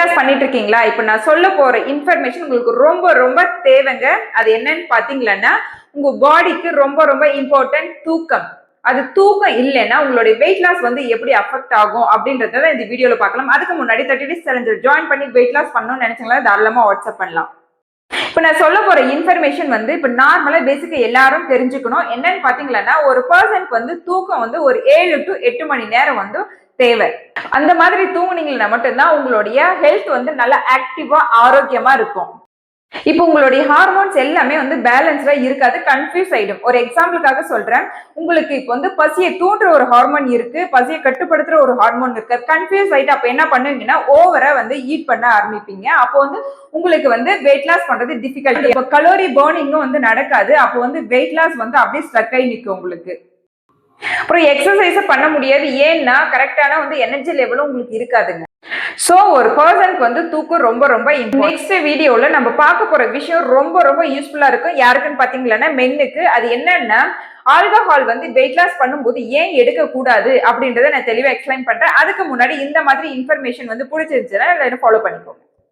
Loss பண்ணிட்டு இருக்கீங்களா? இப்ப நான் சொல்ல போற இன்ஃபர்மேஷன் உங்களுக்கு ரொம்ப ரொம்ப தேவைங்க. அது என்னன்னு பாத்தீங்கன்னா, உங்க பாடிக்கு ரொம்ப ரொம்ப இம்பார்ட்டன்ட் தூக்கம். அது தூக்கம் இல்லைன்னா உங்களுடைய வெயிட் லாஸ் வந்து எப்படி அஃபெக்ட் ஆகும் அப்படின்றத இந்த வீடியோல பார்க்கலாம். அதுக்கு முன்னாடி 30 days challenge ஜாயின் பண்ணி வெயிட் லாஸ் பண்ணணும்னு நினைச்சீங்களா தாராளமா வாட்ஸ்அப் பண்ணலாம். இப்ப நான் சொல்ல போற இன்ஃபர்மேஷன் வந்து இப்ப நார்மலா பேசிக்கா எல்லாரும் தெரிஞ்சுக்கணும். என்னன்னு பாத்தீங்கன்னா, ஒரு பர்சனுக்கு வந்து தூக்கம் வந்து ஒரு 7 to 8 மணி நேரம் வந்து தேவை. அந்த மாதிரி தூங்குனீங்கன்னா மட்டும்தான் உங்களுடைய ஹெல்த் வந்து நல்லா ஆக்டிவா ஆரோக்கியமா இருக்கும். இப்போ உங்களுடைய ஹார்மோன்ஸ் எல்லாமே வந்து பேலன்ஸ்டா இருக்காது, கன்ஃபியூஸ் ஆயிடும். ஒரு எக்ஸாம்பிளுக்காக சொல்றேன். உங்களுக்கு இப்போ வந்து பசியை தூண்டுற ஒரு ஹார்மோன் இருக்கு, பசியை கட்டுப்படுத்துற ஒரு ஹார்மோன் இருக்கு. கன்ஃபியூஸ் ஆயிட்டு அப்ப என்ன பண்ணுவீங்கன்னா ஓவரா வந்து ஈட் பண்ண ஆரம்பிப்பீங்க. அப்போ வந்து உங்களுக்கு வந்து வெயிட் லாஸ் பண்றது டிஃபிகல்ட். இப்போ கலோரி பர்னிங்கும் வந்து நடக்காது. அப்போ வந்து வெயிட் லாஸ் வந்து அப்படியே ஸ்ட்ரக் ஆகி நிற்கும் உங்களுக்கு. அப்புறம் எக்ஸசைஸ் பண்ண முடியாது. ஏன்னா கரெக்டான வந்து எனர்ஜி லெவலும் உங்களுக்கு இருக்காதுங்க. சோ ஒரு பர்சனுக்கு வந்து தூக்கம் ரொம்ப ரொம்ப நெக்ஸ்ட் வீடியோல நம்ம பார்க்க போற விஷயம் ரொம்ப ரொம்ப யூஸ்ஃபுல்லா இருக்கும். யாருக்குன்னு பாத்தீங்கன்னா மென்னுக்கு. அது என்னன்னா, ஆல்கஹால் வந்து வெயிட் லாஸ் பண்ணும்போது ஏன் எடுக்க கூடாது அப்படின்றத நான் தெளிவா எக்ஸ்பிளைன் பண்றேன். அதுக்கு முன்னாடி இந்த மாதிரி இன்ஃபர்மேஷன் வந்து பிடிச்சிருச்சுன்னா ஃபாலோ பண்ணிக்கோங்க.